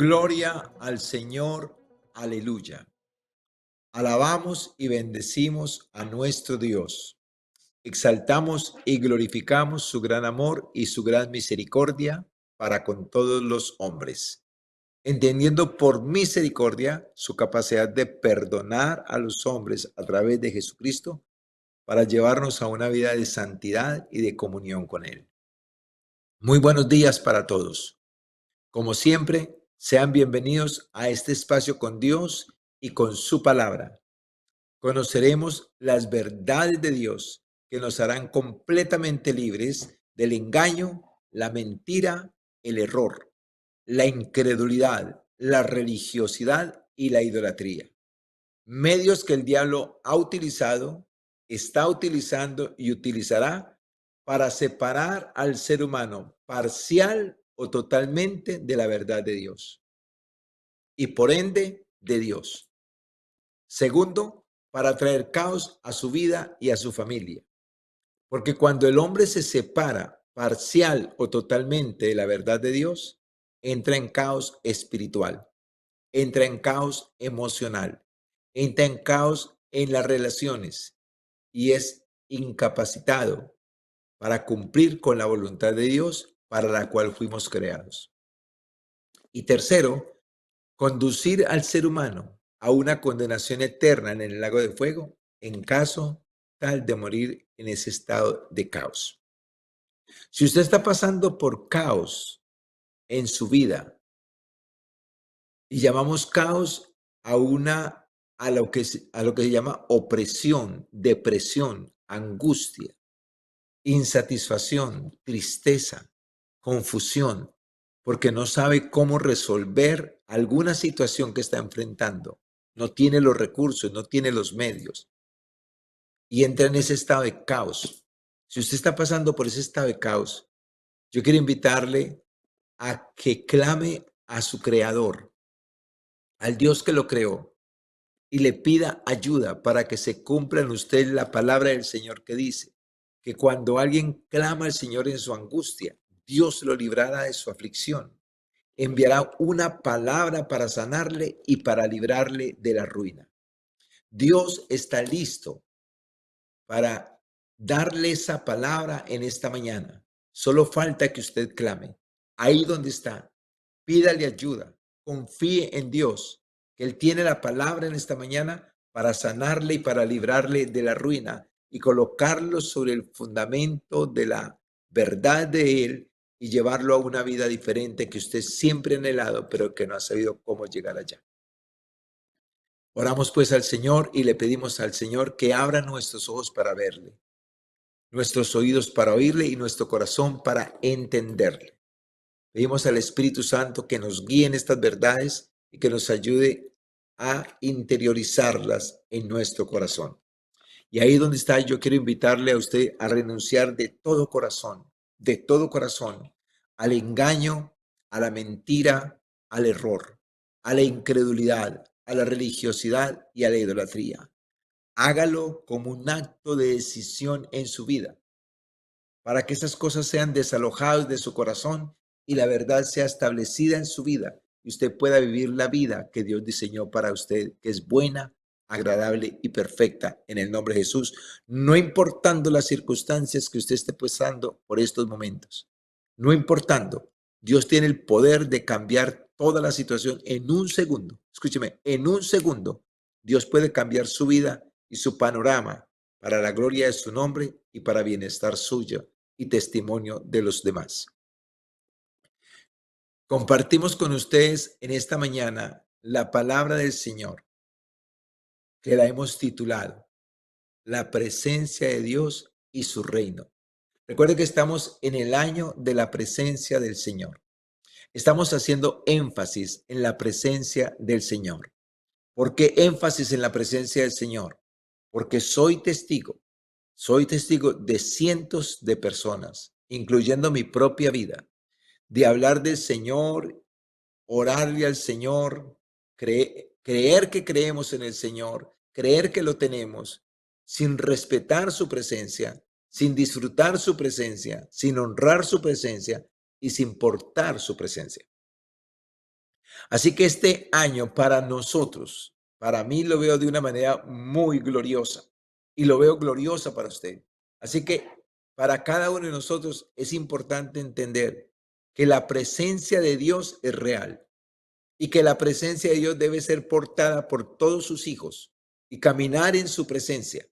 Gloria al Señor, aleluya. Alabamos y bendecimos a nuestro Dios. Exaltamos y glorificamos su gran amor y su gran misericordia para con todos los hombres, entendiendo por misericordia su capacidad de perdonar a los hombres a través de Jesucristo para llevarnos a una vida de santidad y de comunión con Él. Muy buenos días para todos. Como siempre, sean bienvenidos a este espacio con Dios y con su palabra. Conoceremos las verdades de Dios que nos harán completamente libres del engaño, la mentira, el error, la incredulidad, la religiosidad y la idolatría. Medios que el diablo ha utilizado, está utilizando y utilizará para separar al ser humano parcial o totalmente de la verdad de Dios y por ende de Dios. Segundo, para traer caos a su vida y a su familia. Porque cuando el hombre se separa parcial o totalmente de la verdad de Dios, entra en caos espiritual, entra en caos emocional, entra en caos en las relaciones y es incapacitado para cumplir con la voluntad de Dios para la cual fuimos creados. Y tercero, conducir al ser humano a una condenación eterna en el lago de fuego en caso tal de morir en ese estado de caos. Si usted está pasando por caos en su vida y llamamos caos a lo que se llama opresión, depresión, angustia, insatisfacción, tristeza, confusión, porque no sabe cómo resolver alguna situación que está enfrentando. No tiene los recursos, no tiene los medios y entra en ese estado de caos. Si usted está pasando por ese estado de caos, yo quiero invitarle a que clame a su creador, al Dios que lo creó, y le pida ayuda para que se cumpla en usted la palabra del Señor que dice que cuando alguien clama al Señor en su angustia, Dios lo librará de su aflicción. Enviará una palabra para sanarle y para librarle de la ruina. Dios está listo para darle esa palabra en esta mañana. Solo falta que usted clame. Ahí donde está, pídale ayuda, confíe en Dios, que Él tiene la palabra en esta mañana para sanarle y para librarle de la ruina y colocarlo sobre el fundamento de la verdad de Él y llevarlo a una vida diferente que usted siempre ha anhelado, pero que no ha sabido cómo llegar allá. Oramos pues al Señor y le pedimos al Señor que abra nuestros ojos para verle, nuestros oídos para oírle y nuestro corazón para entenderle. Pedimos al Espíritu Santo que nos guíe en estas verdades y que nos ayude a interiorizarlas en nuestro corazón. Y ahí donde está, yo quiero invitarle a usted a renunciar de todo corazón, al engaño, a la mentira, al error, a la incredulidad, a la religiosidad y a la idolatría. Hágalo como un acto de decisión en su vida, para que esas cosas sean desalojadas de su corazón y la verdad sea establecida en su vida y usted pueda vivir la vida que Dios diseñó para usted, que es buena, agradable y perfecta en el nombre de Jesús, no importando las circunstancias que usted esté pasando por estos momentos. No importando, Dios tiene el poder de cambiar toda la situación en un segundo. Escúcheme, en un segundo Dios puede cambiar su vida y su panorama para la gloria de su nombre y para bienestar suyo y testimonio de los demás. Compartimos con ustedes en esta mañana la palabra del Señor, que la hemos titulado La presencia de Dios y su reino. Recuerde que estamos en el año de la presencia del Señor. Estamos haciendo énfasis en la presencia del Señor. ¿Por qué énfasis en la presencia del Señor? Porque soy testigo de cientos de personas, incluyendo mi propia vida, de hablar del Señor, orarle al Señor, creer que creemos en el Señor, creer que lo tenemos, sin respetar su presencia, sin disfrutar su presencia, sin honrar su presencia y sin portar su presencia. Así que este año para nosotros, para mí lo veo de una manera muy gloriosa y lo veo gloriosa para usted. Así que para cada uno de nosotros es importante entender que la presencia de Dios es real y que la presencia de Dios debe ser portada por todos sus hijos y caminar en su presencia,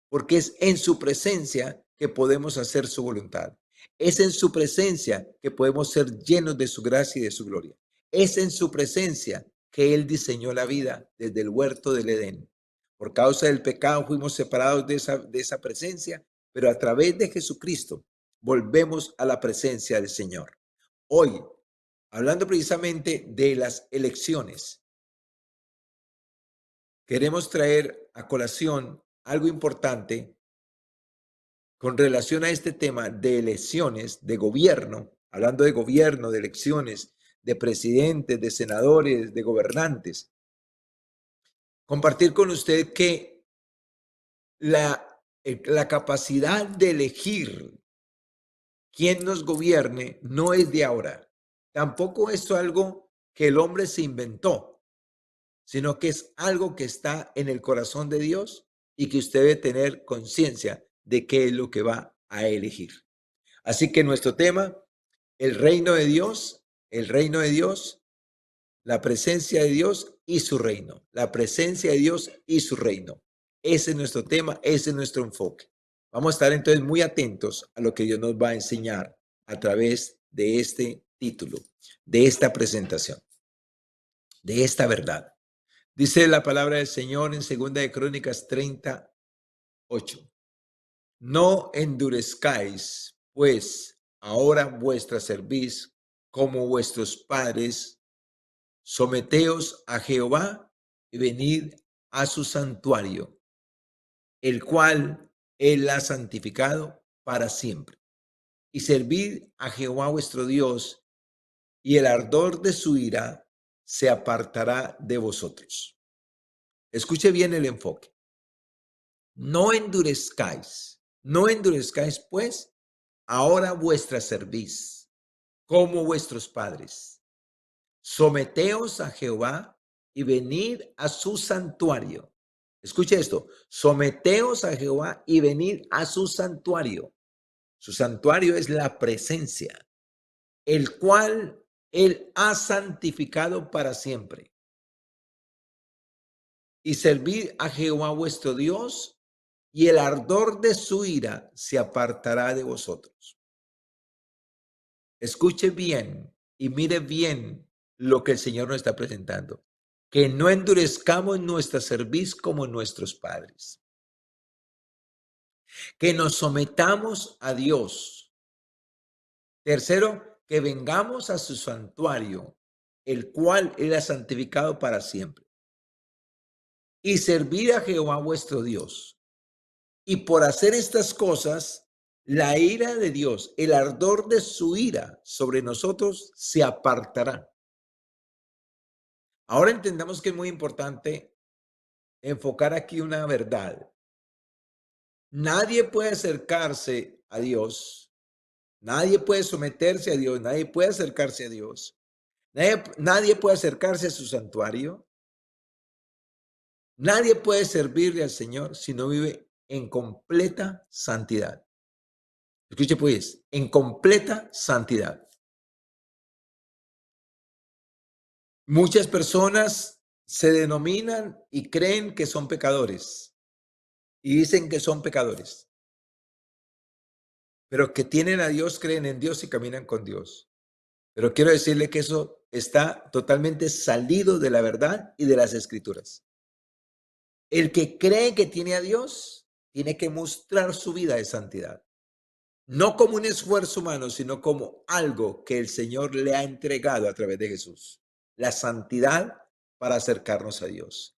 porque es en su presencia que podemos hacer su voluntad. Es en su presencia que podemos ser llenos de su gracia y de su gloria. Es en su presencia que Él diseñó la vida desde el huerto del Edén. Por causa del pecado fuimos separados de esa presencia, pero a través de Jesucristo volvemos a la presencia del Señor. Hoy, hablando precisamente de las elecciones, queremos traer a colación algo importante con relación a este tema de elecciones, de gobierno, hablando de gobierno, de elecciones, de presidentes, de senadores, de gobernantes. Compartir con usted que la capacidad de elegir quién nos gobierne no es de ahora. Tampoco es algo que el hombre se inventó, sino que es algo que está en el corazón de Dios y que usted debe tener conciencia de qué es lo que va a elegir. Así que nuestro tema, el reino de Dios, la presencia de Dios y su reino, la presencia de Dios y su reino. Ese es nuestro tema, ese es nuestro enfoque. Vamos a estar entonces muy atentos a lo que Dios nos va a enseñar a través de este título, de esta presentación, de esta verdad. Dice la palabra del Señor en 2 Crónicas 30:8. No endurezcáis, pues, ahora vuestra cerviz como vuestros padres, someteos a Jehová y venid a su santuario, el cual Él ha santificado para siempre. Y servid a Jehová vuestro Dios, y el ardor de su ira se apartará de vosotros. Escuche bien el enfoque. No endurezcáis, pues, ahora vuestra cerviz, como vuestros padres. Someteos a Jehová y venid a su santuario. Escuche esto, someteos a Jehová y venid a su santuario. Su santuario es la presencia, el cual Él ha santificado para siempre. Y servid a Jehová vuestro Dios, y el ardor de su ira se apartará de vosotros. Escuche bien y mire bien lo que el Señor nos está presentando. Que no endurezcamos nuestra cerviz como nuestros padres. Que nos sometamos a Dios. Tercero, que vengamos a su santuario, el cual Él ha santificado para siempre. Y servir a Jehová vuestro Dios. Y por hacer estas cosas, la ira de Dios, el ardor de su ira sobre nosotros se apartará. Ahora entendamos que es muy importante enfocar aquí una verdad. Nadie puede acercarse a Dios, nadie puede someterse a Dios, nadie puede acercarse a Dios, nadie puede acercarse a su santuario, nadie puede servirle al Señor si no vive en completa santidad. Escuche pues, en completa santidad. Muchas personas se denominan y creen que son pecadores y dicen que son pecadores, pero que tienen a Dios, creen en Dios y caminan con Dios. Pero quiero decirle que eso está totalmente salido de la verdad y de las escrituras. El que cree que tiene a Dios tiene que mostrar su vida de santidad. No como un esfuerzo humano, sino como algo que el Señor le ha entregado a través de Jesús. La santidad para acercarnos a Dios,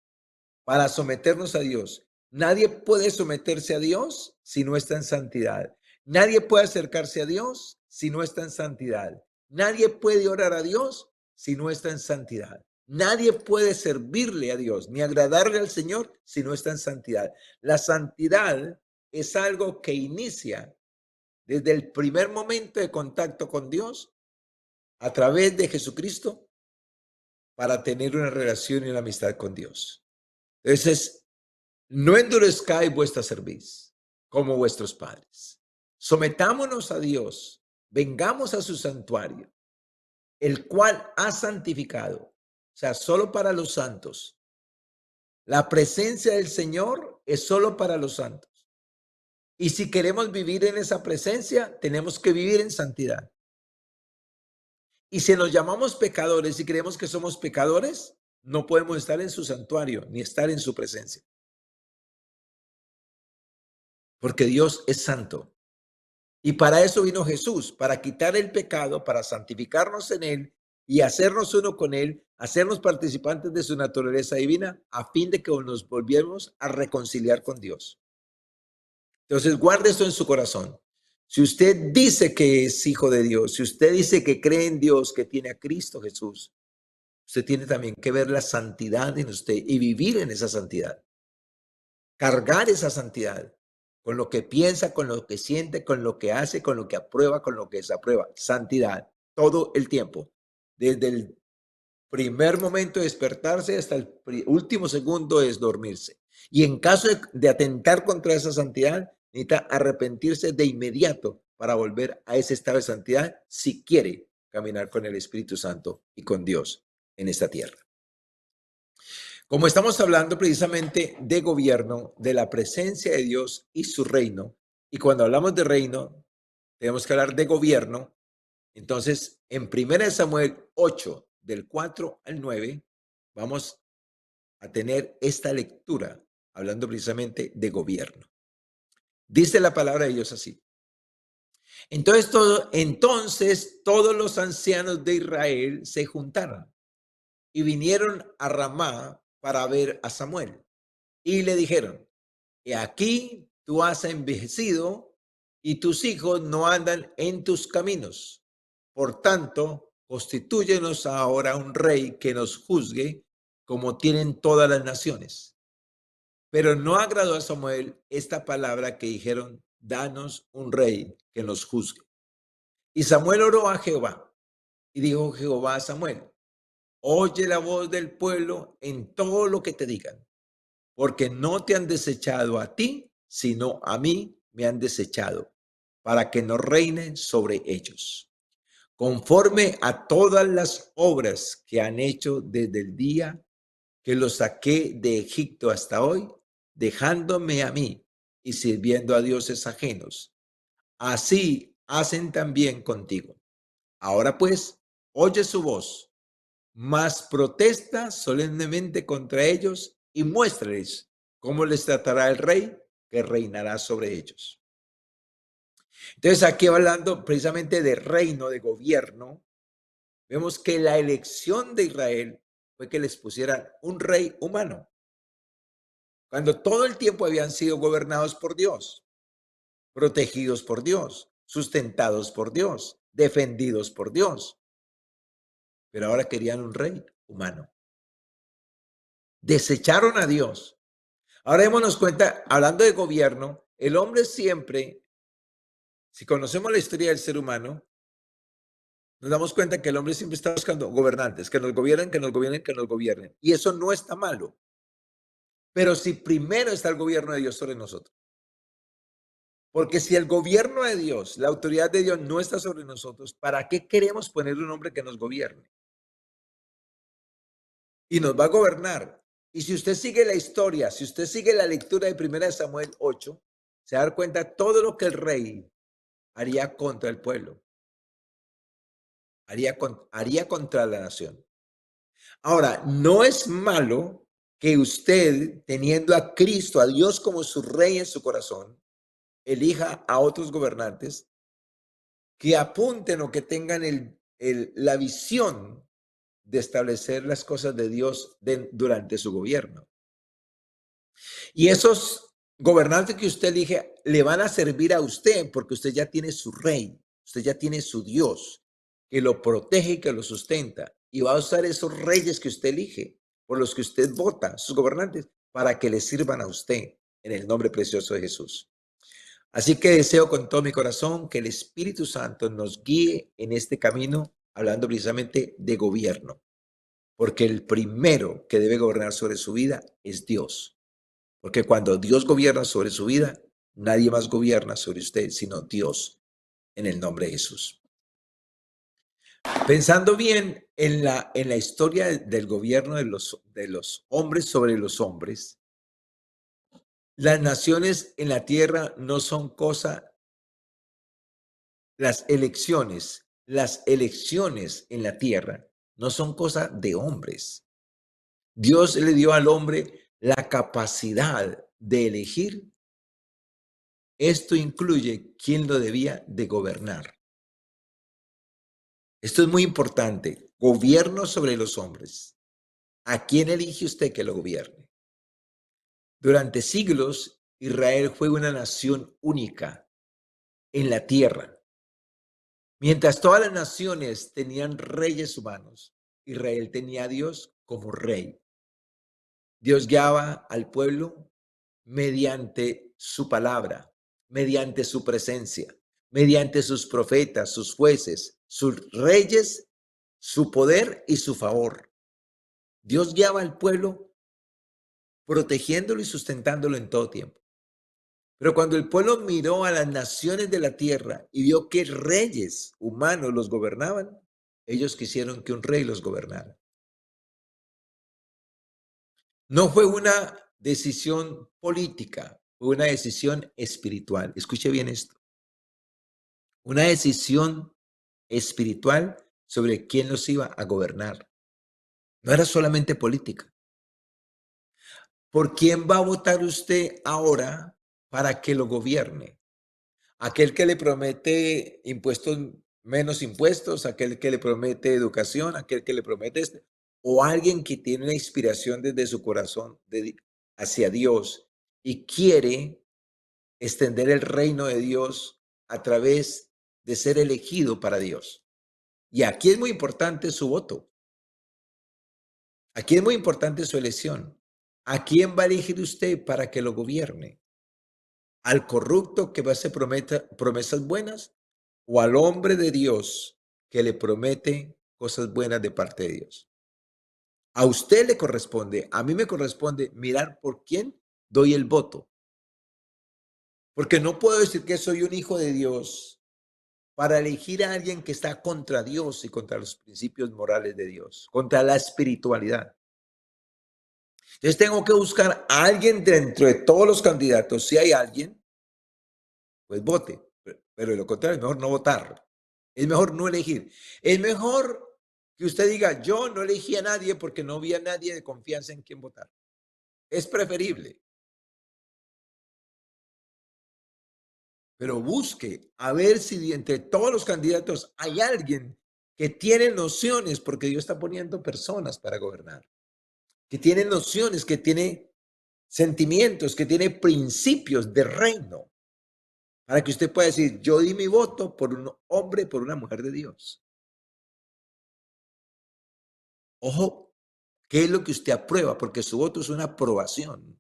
para someternos a Dios. Nadie puede someterse a Dios si no está en santidad. Nadie puede acercarse a Dios si no está en santidad. Nadie puede orar a Dios si no está en santidad. Nadie puede servirle a Dios ni agradarle al Señor si no está en santidad. La santidad es algo que inicia desde el primer momento de contacto con Dios a través de Jesucristo para tener una relación y una amistad con Dios. Entonces, no endurezcáis vuestra cerviz como vuestros padres. Sometámonos a Dios, vengamos a su santuario, el cual ha santificado, o sea, solo para los santos. La presencia del Señor es solo para los santos. Y si queremos vivir en esa presencia, tenemos que vivir en santidad. Y si nos llamamos pecadores y creemos que somos pecadores, no podemos estar en su santuario ni estar en su presencia. Porque Dios es santo. Y para eso vino Jesús, para quitar el pecado, para santificarnos en él y hacernos uno con él, hacernos participantes de su naturaleza divina, a fin de que nos volviéramos a reconciliar con Dios. Entonces, guarde esto en su corazón. Si usted dice que es hijo de Dios, si usted dice que cree en Dios, que tiene a Cristo Jesús, usted tiene también que ver la santidad en usted y vivir en esa santidad. Cargar esa santidad con lo que piensa, con lo que siente, con lo que hace, con lo que aprueba, con lo que desaprueba. Santidad todo el tiempo, desde el primer momento de despertarse hasta el último segundo es dormirse. Y en caso de atentar contra esa santidad, necesita arrepentirse de inmediato para volver a ese estado de santidad si quiere caminar con el Espíritu Santo y con Dios en esta tierra. Como estamos hablando precisamente de gobierno, de la presencia de Dios y su reino, y cuando hablamos de reino, tenemos que hablar de gobierno. Entonces, en 1 Samuel 8, del 4 al 9, vamos a tener esta lectura, hablando precisamente de gobierno. Dice la palabra de Dios así. Entonces todos los ancianos de Israel se juntaron y vinieron a Ramá para ver a Samuel. Y le dijeron, he aquí tú has envejecido y tus hijos no andan en tus caminos. Por tanto, constitúyenos ahora un rey que nos juzgue como tienen todas las naciones. Pero no agradó a Samuel esta palabra que dijeron, danos un rey que nos juzgue. Y Samuel oró a Jehová y dijo Jehová a Samuel, oye la voz del pueblo en todo lo que te digan, porque no te han desechado a ti, sino a mí me han desechado, para que no reinen sobre ellos, conforme a todas las obras que han hecho desde el día que los saqué de Egipto hasta hoy, dejándome a mí y sirviendo a dioses ajenos. Así hacen también contigo. Ahora pues, oye su voz, mas protesta solemnemente contra ellos y muéstrales cómo les tratará el rey que reinará sobre ellos. Entonces, aquí hablando precisamente de reino, de gobierno, vemos que la elección de Israel fue que les pusieran un rey humano, cuando todo el tiempo habían sido gobernados por Dios, protegidos por Dios, sustentados por Dios, defendidos por Dios. Pero ahora querían un rey humano. Desecharon a Dios. Ahora démonos cuenta, hablando de gobierno, el hombre siempre, si conocemos la historia del ser humano, nos damos cuenta que el hombre siempre está buscando gobernantes, que nos gobiernen, que nos gobiernen, que nos gobiernen. Y eso no está malo. Pero si primero está el gobierno de Dios sobre nosotros. Porque si el gobierno de Dios, la autoridad de Dios no está sobre nosotros, ¿para qué queremos poner un hombre que nos gobierne? Y nos va a gobernar. Y si usted sigue la historia, si usted sigue la lectura de 1 Samuel 8, se va a dar cuenta todo lo que el rey haría contra el pueblo. Haría contra la nación. Ahora, no es malo que usted, teniendo a Cristo, a Dios como su rey en su corazón, elija a otros gobernantes que apunten o que tengan la visión de establecer las cosas de Dios durante su gobierno. Y esos gobernantes que usted elige le van a servir a usted porque usted ya tiene su rey, usted ya tiene su Dios que lo protege y que lo sustenta. Y va a usar esos reyes que usted elige, por los que usted vota, sus gobernantes, para que le sirvan a usted en el nombre precioso de Jesús. Así que deseo con todo mi corazón que el Espíritu Santo nos guíe en este camino, hablando precisamente de gobierno. porque el primero que debe gobernar sobre su vida es Dios. Porque cuando Dios gobierna sobre su vida, nadie más gobierna sobre usted, sino Dios, en el nombre de Jesús. Pensando bien en la historia del gobierno de los hombres sobre los hombres, las naciones en la tierra no son cosa, las elecciones en la tierra no son cosa de hombres. Dios le dio al hombre la capacidad de elegir. Esto incluye quién lo debía de gobernar. Esto es muy importante. Gobierno sobre los hombres. ¿A quién elige usted que lo gobierne? Durante siglos, Israel fue una nación única en la tierra. Mientras todas las naciones tenían reyes humanos, Israel tenía a Dios como rey. Dios guiaba al pueblo mediante su palabra, mediante su presencia, mediante sus profetas, sus jueces, sus reyes, su poder y su favor. Dios guiaba al pueblo protegiéndolo y sustentándolo en todo tiempo. Pero cuando el pueblo miró a las naciones de la tierra y vio que reyes humanos los gobernaban, ellos quisieron que un rey los gobernara. No fue una decisión política, fue una decisión espiritual. Escuche bien esto. Una decisión espiritual sobre quién los iba a gobernar. No era solamente política. ¿Por quién va a votar usted ahora para que lo gobierne? Aquel que le promete impuestos, menos impuestos, aquel que le promete educación, aquel que le promete o alguien que tiene una inspiración desde su corazón hacia Dios y quiere extender el reino de Dios a través de ser elegido para Dios. Y aquí es muy importante su voto. Aquí es muy importante su elección. ¿A quién va a elegir usted para que lo gobierne? ¿Al corrupto que va a hacer promesas buenas o al hombre de Dios que le promete cosas buenas de parte de Dios? A usted le corresponde, a mí me corresponde mirar por quién doy el voto. Porque no puedo decir que soy un hijo de Dios para elegir a alguien que está contra Dios y contra los principios morales de Dios, contra la espiritualidad. Entonces tengo que buscar a alguien dentro de todos los candidatos. Si hay alguien, pues vote. Pero de lo contrario, es mejor no votar. Es mejor no elegir. Es mejor que usted diga, yo no elegí a nadie porque no vi a nadie de confianza en quien votar. Es preferible. Pero busque a ver si entre todos los candidatos hay alguien que tiene nociones, porque Dios está poniendo personas para gobernar, que tiene nociones, que tiene sentimientos, que tiene principios de reino, para que usted pueda decir, yo di mi voto por un hombre, por una mujer de Dios. Ojo, ¿qué es lo que usted aprueba? Porque su voto es una aprobación.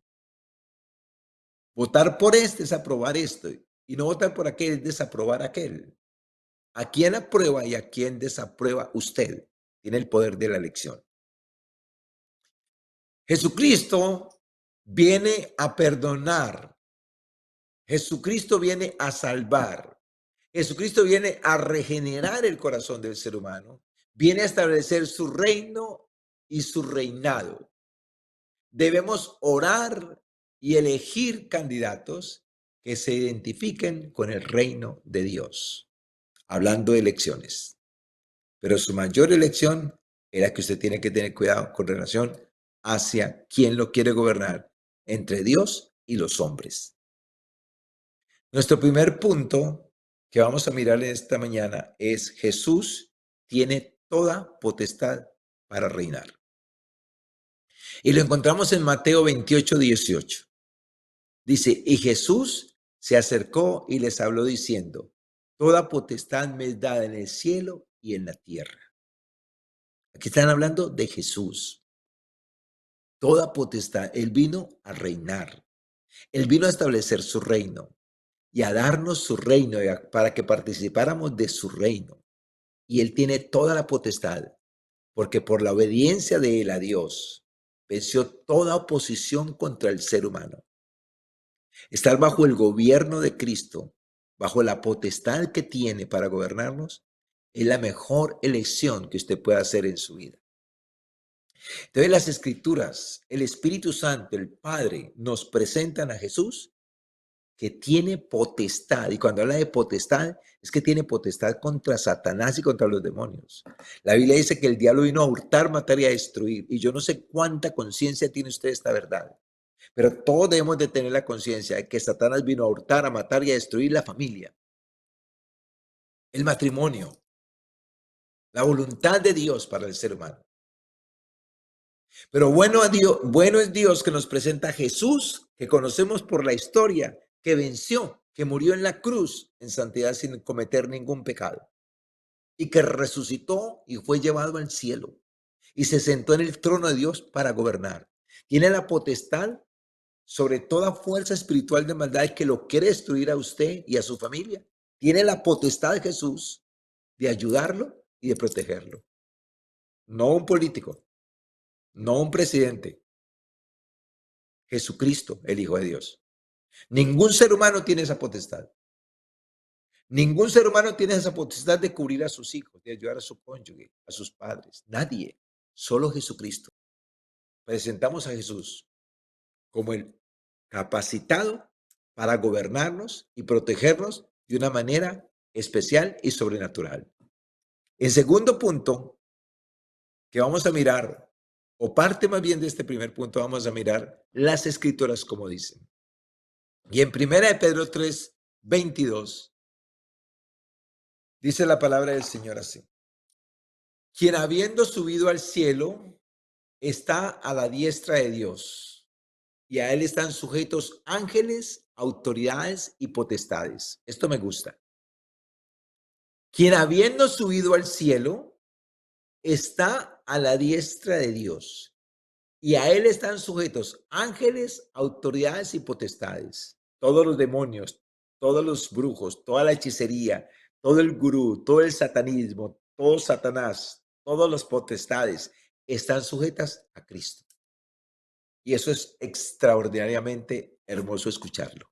Votar por este es aprobar esto, y no votar por aquel es desaprobar aquel. ¿A quién aprueba y a quién desaprueba usted? Tiene el poder de la elección. Jesucristo viene a perdonar. Jesucristo viene a salvar. Jesucristo viene a regenerar el corazón del ser humano. Viene a establecer su reino y su reinado. Debemos orar y elegir candidatos que se identifiquen con el reino de Dios. Hablando de elecciones. Pero su mayor elección era que usted tiene que tener cuidado con relación hacia quién lo quiere gobernar entre Dios y los hombres. Nuestro primer punto que vamos a mirar esta mañana es Jesús tiene toda potestad para reinar. Y lo encontramos en Mateo 28:18. Dice, y Jesús se acercó y les habló diciendo, toda potestad me es dada en el cielo y en la tierra. Aquí están hablando de Jesús. Toda potestad. Él vino a reinar. Él vino a establecer su reino y a darnos su reino para que participáramos de su reino. Y Él tiene toda la potestad porque por la obediencia de él a Dios, venció toda oposición contra el ser humano. Estar bajo el gobierno de Cristo, bajo la potestad que tiene para gobernarnos, es la mejor elección que usted pueda hacer en su vida. Entonces las Escrituras, el Espíritu Santo, el Padre, nos presentan a Jesús que tiene potestad. Y cuando habla de potestad, es que tiene potestad contra Satanás y contra los demonios. La Biblia dice que el diablo vino a hurtar, matar y a destruir. Y yo no sé cuánta conciencia tiene usted de esta verdad. Pero todos debemos de tener la conciencia de que Satanás vino a hurtar, a matar y a destruir la familia, el matrimonio, la voluntad de Dios para el ser humano. Pero bueno es Dios que nos presenta a Jesús, que conocemos por la historia, que venció, que murió en la cruz en santidad sin cometer ningún pecado, y que resucitó y fue llevado al cielo, y se sentó en el trono de Dios para gobernar. Tiene la potestad sobre toda fuerza espiritual de maldad que lo quiere destruir a usted y a su familia. Tiene la potestad de Jesús de ayudarlo y de protegerlo. No un político, no un presidente. Jesucristo, el Hijo de Dios. Ningún ser humano tiene esa potestad. Ningún ser humano tiene esa potestad de cubrir a sus hijos, de ayudar a su cónyuge, a sus padres. Nadie. Solo Jesucristo. Presentamos a Jesús como el capacitado para gobernarnos y protegernos de una manera especial y sobrenatural. El segundo punto que vamos a mirar, o parte más bien de este primer punto, vamos a mirar las Escrituras como dicen. Y en 1 de Pedro 3, 22, dice la palabra del Señor así: quien habiendo subido al cielo está a la diestra de Dios, y a él están sujetos ángeles, autoridades y potestades. Esto me gusta. Quien habiendo subido al cielo está a la diestra de Dios, y a él están sujetos ángeles, autoridades y potestades. Todos los demonios, todos los brujos, toda la hechicería, todo el gurú, todo el satanismo, todo Satanás, todas las potestades están sujetas a Cristo. Y eso es extraordinariamente hermoso escucharlo.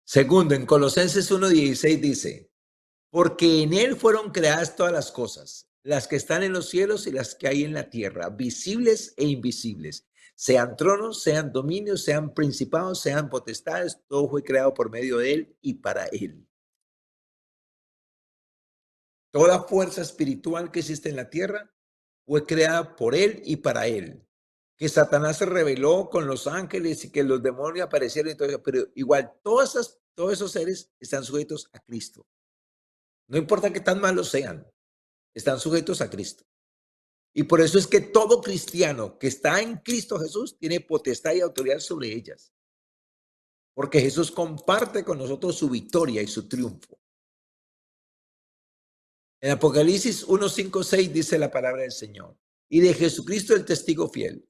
Segundo, en Colosenses 1:16 dice: porque en él fueron creadas todas las cosas, las que están en los cielos y las que hay en la tierra, visibles e invisibles, sean tronos, sean dominios, sean principados, sean potestades, todo fue creado por medio de él y para él. Toda fuerza espiritual que existe en la tierra fue creada por él y para él. Que Satanás se rebeló con los ángeles y que los demonios aparecieron y todo eso, pero igual todos esos seres están sujetos a Cristo. No importa qué tan malos sean, están sujetos a Cristo. Y por eso es que todo cristiano que está en Cristo Jesús tiene potestad y autoridad sobre ellas. Porque Jesús comparte con nosotros su victoria y su triunfo. En Apocalipsis 1, 5, 6 dice la palabra del Señor: y de Jesucristo el testigo fiel,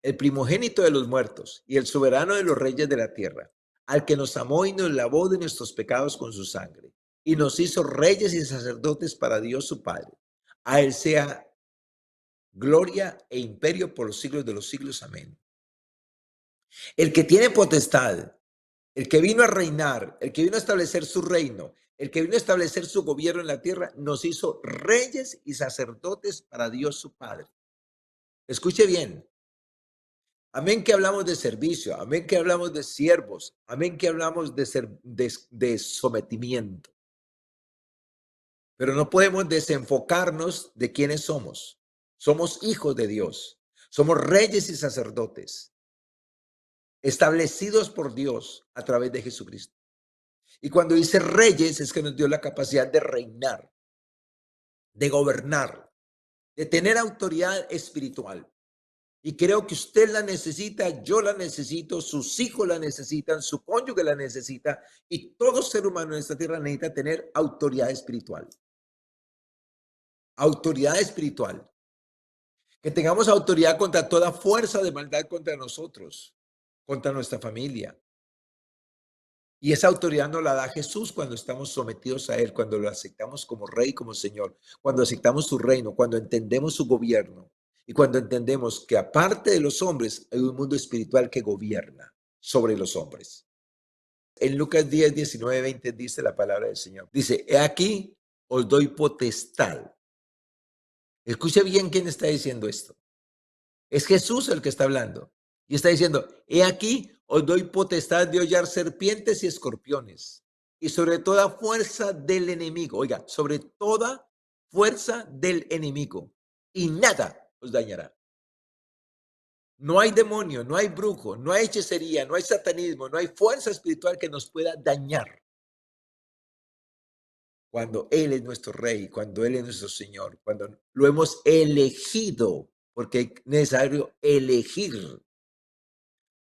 el primogénito de los muertos y el soberano de los reyes de la tierra, al que nos amó y nos lavó de nuestros pecados con su sangre, y nos hizo reyes y sacerdotes para Dios su Padre. A él sea gloria e imperio por los siglos de los siglos. Amén. El que tiene potestad, el que vino a reinar, el que vino a establecer su reino, el que vino a establecer su gobierno en la tierra, nos hizo reyes y sacerdotes para Dios su Padre. Escuche bien. Amén que hablamos de servicio, amén que hablamos de siervos, amén que hablamos de sometimiento. Pero no podemos desenfocarnos de quiénes somos. Somos hijos de Dios, somos reyes y sacerdotes, establecidos por Dios a través de Jesucristo. Y cuando dice reyes es que nos dio la capacidad de reinar, de gobernar, de tener autoridad espiritual. Y creo que usted la necesita, yo la necesito, sus hijos la necesitan, su cónyuge la necesita, y todo ser humano en esta tierra necesita tener autoridad espiritual. Autoridad espiritual. Que tengamos autoridad contra toda fuerza de maldad contra nosotros, contra nuestra familia, Y esa autoridad nos la da Jesús cuando estamos sometidos a Él, cuando lo aceptamos como Rey, como Señor, cuando aceptamos su reino, cuando entendemos su gobierno y cuando entendemos que aparte de los hombres hay un mundo espiritual que gobierna sobre los hombres. En Lucas 10, 19, 20 dice la palabra del Señor. Dice, he aquí, os doy potestad. Escuche bien quién está diciendo esto. Es Jesús el que está hablando. Y está diciendo, he aquí, os doy potestad de hollar serpientes y escorpiones. Y sobre toda fuerza del enemigo. Oiga, sobre toda fuerza del enemigo. Y nada os dañará. No hay demonio, no hay brujo, no hay hechicería, no hay satanismo, no hay fuerza espiritual que nos pueda dañar. Cuando Él es nuestro Rey, cuando Él es nuestro Señor, cuando lo hemos elegido, porque es necesario elegir.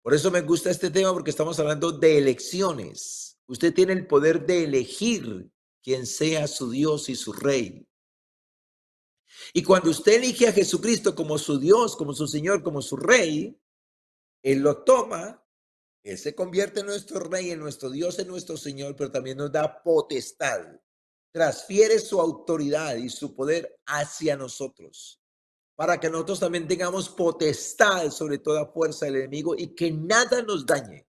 Por eso me gusta este tema, porque estamos hablando de elecciones. Usted tiene el poder de elegir quién sea su Dios y su Rey. Y cuando usted elige a Jesucristo como su Dios, como su Señor, como su Rey, Él lo toma, Él se convierte en nuestro Rey, en nuestro Dios, en nuestro Señor, pero también nos da potestad. Transfiere su autoridad y su poder hacia nosotros, para que nosotros también tengamos potestad sobre toda fuerza del enemigo y que nada nos dañe.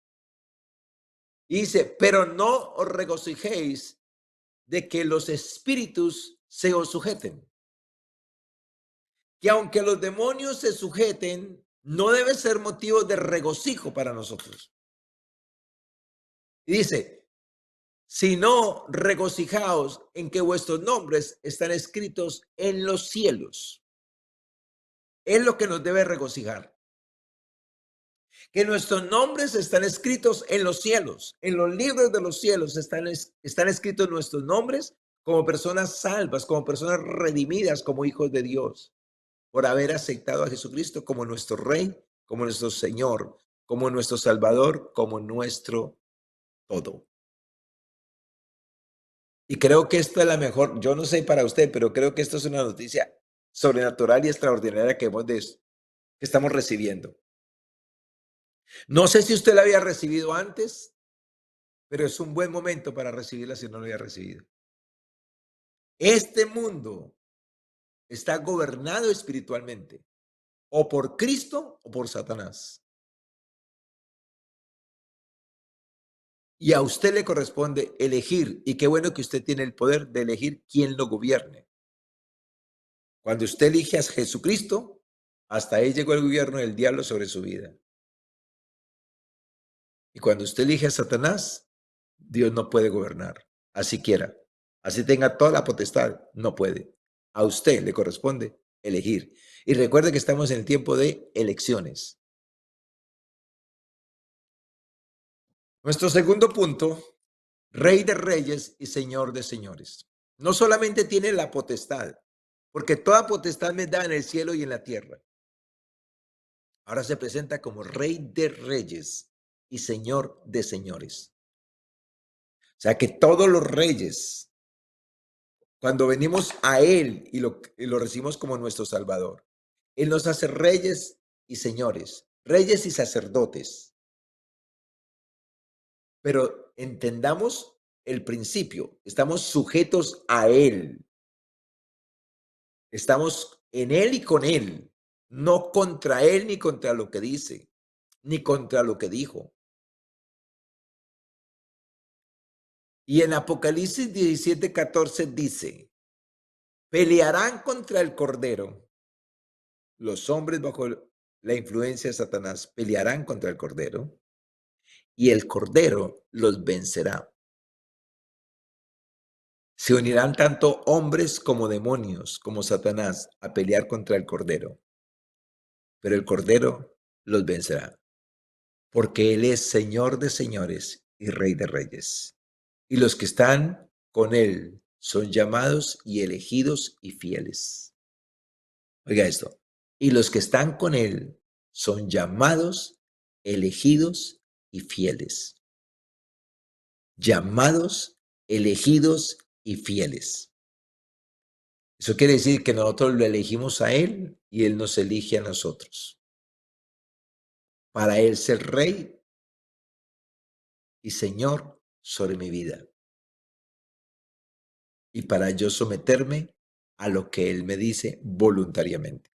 Y dice, pero no os regocijéis de que los espíritus se os sujeten. Que aunque los demonios se sujeten, no debe ser motivo de regocijo para nosotros. Y dice, sino regocijaos en que vuestros nombres están escritos en los cielos. Es lo que nos debe regocijar. Que nuestros nombres están escritos en los cielos, en los libros de los cielos están escritos nuestros nombres como personas salvas, como personas redimidas, como hijos de Dios, por haber aceptado a Jesucristo como nuestro Rey, como nuestro Señor, como nuestro Salvador, como nuestro todo. Y creo que esto es la mejor, yo no sé para usted, pero creo que esto es una noticia sobrenatural y extraordinaria que estamos recibiendo. No sé si usted la había recibido antes, pero es un buen momento para recibirla si no lo había recibido. Este mundo está gobernado espiritualmente, o por Cristo o por Satanás. Y a usted le corresponde elegir, y qué bueno que usted tiene el poder de elegir quién lo gobierne. Cuando usted elige a Jesucristo, hasta ahí llegó el gobierno del diablo sobre su vida. Y cuando usted elige a Satanás, Dios no puede gobernar, así quiera. Así tenga toda la potestad, no puede. A usted le corresponde elegir. Y recuerde que estamos en el tiempo de elecciones. Nuestro segundo punto, Rey de Reyes y Señor de Señores. No solamente tiene la potestad, porque toda potestad me da en el cielo y en la tierra. Ahora se presenta como Rey de Reyes y Señor de Señores. O sea que todos los reyes, cuando venimos a Él y lo recibimos como nuestro Salvador, Él nos hace reyes y señores, reyes y sacerdotes. Pero entendamos el principio, estamos sujetos a Él. Estamos en Él y con Él, no contra Él ni contra lo que dice, ni contra lo que dijo. Y en Apocalipsis 17:14 dice, pelearán contra el Cordero. Los hombres bajo la influencia de Satanás pelearán contra el Cordero y el Cordero los vencerá. Se unirán tanto hombres como demonios, como Satanás, a pelear contra el Cordero, pero el Cordero los vencerá, porque Él es Señor de señores y Rey de reyes. Y los que están con Él son llamados y elegidos y fieles. Oiga esto, y los que están con Él son llamados, elegidos y fieles. Llamados, elegidos y fieles. Eso quiere decir que nosotros lo elegimos a Él y Él nos elige a nosotros. Para Él ser Rey y Señor sobre mi vida y para yo someterme a lo que Él me dice voluntariamente.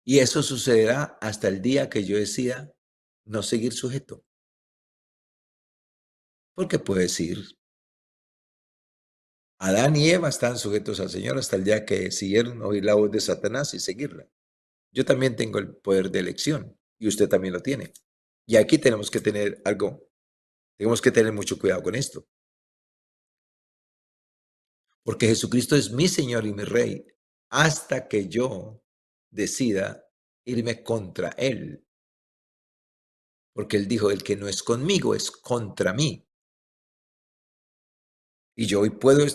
Y eso sucederá hasta el día que yo decida no seguir sujeto. Porque puedo decir, Adán y Eva están sujetos al Señor hasta el día que decidieron oír la voz de Satanás y seguirla. Yo también tengo el poder de elección y usted también lo tiene. Y aquí tenemos que tener algo, tenemos que tener mucho cuidado con esto, porque Jesucristo es mi Señor y mi Rey hasta que yo decida irme contra Él, porque Él dijo, el que no es conmigo es contra mí. Y yo hoy puedo,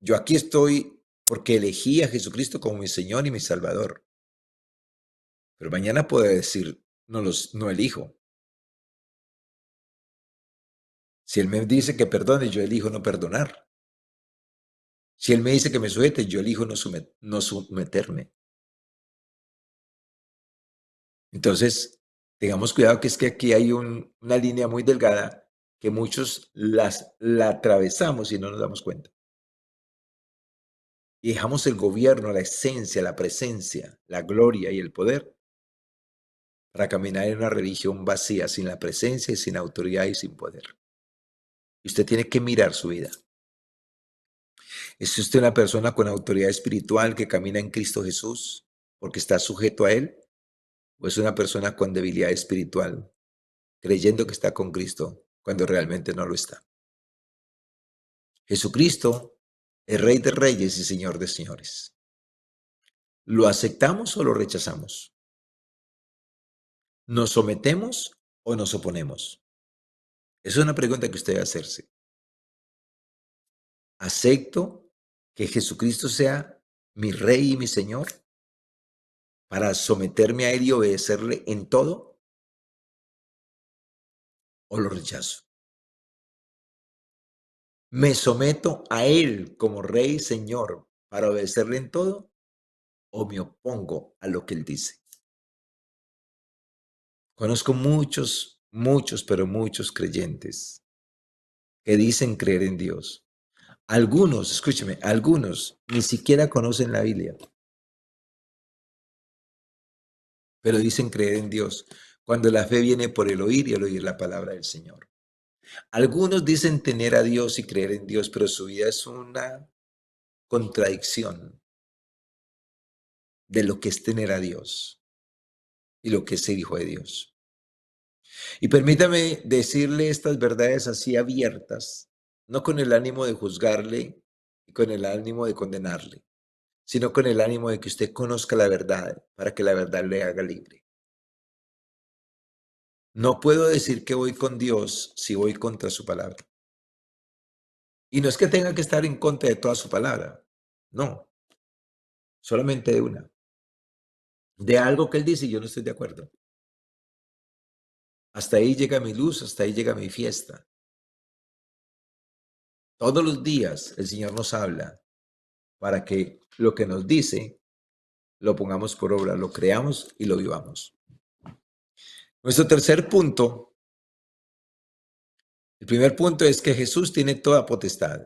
yo aquí estoy porque elegí a Jesucristo como mi Señor y mi Salvador. Pero mañana puedo decir, no elijo. Si Él me dice que perdone, yo elijo no perdonar. Si Él me dice que me sujete, yo elijo no someterme. Entonces, tengamos cuidado que es que aquí hay una línea muy delgada que muchos la atravesamos y no nos damos cuenta. Y dejamos el gobierno, la esencia, la presencia, la gloria y el poder para caminar en una religión vacía, sin la presencia y sin autoridad y sin poder. Y usted tiene que mirar su vida. ¿Es usted una persona con autoridad espiritual que camina en Cristo Jesús porque está sujeto a Él? ¿O es una persona con debilidad espiritual creyendo que está con Cristo cuando realmente no lo está? Jesucristo es Rey de Reyes y Señor de Señores. ¿Lo aceptamos o lo rechazamos? ¿Nos sometemos o nos oponemos? Esa es una pregunta que usted debe hacerse. ¿Acepto que Jesucristo sea mi Rey y mi Señor para someterme a Él y obedecerle en todo? ¿O lo rechazo? ¿Me someto a Él como Rey y Señor para obedecerle en todo? ¿O me opongo a lo que Él dice? Conozco pero muchos creyentes que dicen creer en Dios. Algunos, escúcheme, algunos ni siquiera conocen la Biblia, pero dicen creer en Dios, cuando la fe viene por el oír y el oír la palabra del Señor. Algunos dicen tener a Dios y creer en Dios, pero su vida es una contradicción de lo que es tener a Dios y lo que es ser hijo de Dios. Y permítame decirle estas verdades así abiertas, no con el ánimo de juzgarle y con el ánimo de condenarle, sino con el ánimo de que usted conozca la verdad para que la verdad le haga libre. No puedo decir que voy con Dios si voy contra su palabra. Y no es que tenga que estar en contra de toda su palabra, no, solamente de una. De algo que Él dice y yo no estoy de acuerdo. Hasta ahí llega mi luz, hasta ahí llega mi fiesta. Todos los días el Señor nos habla para que lo que nos dice lo pongamos por obra, lo creamos y lo vivamos. Nuestro tercer punto, el primer punto es que Jesús tiene toda potestad.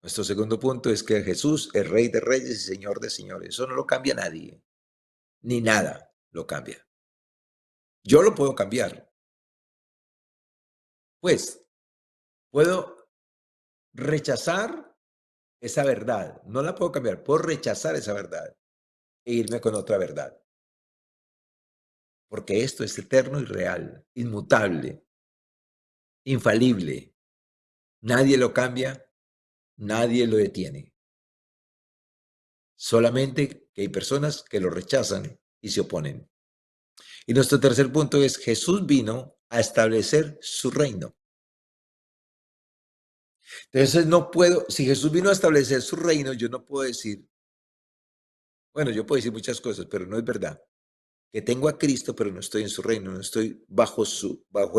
Nuestro segundo punto es que Jesús es Rey de Reyes y Señor de Señores. Eso no lo cambia nadie, ni nada lo cambia. Yo lo puedo cambiar. Pues puedo rechazar esa verdad. No la puedo cambiar, puedo rechazar esa verdad e irme con otra verdad. Porque esto es eterno y real, inmutable, infalible. Nadie lo cambia, nadie lo detiene. Solamente que hay personas que lo rechazan y se oponen. Y nuestro tercer punto es, Jesús vino a establecer su reino. Entonces no puedo, si Jesús vino a establecer su reino, yo no puedo decir, bueno, yo puedo decir muchas cosas, pero no es verdad. Que tengo a Cristo, pero no estoy en su reino, no estoy bajo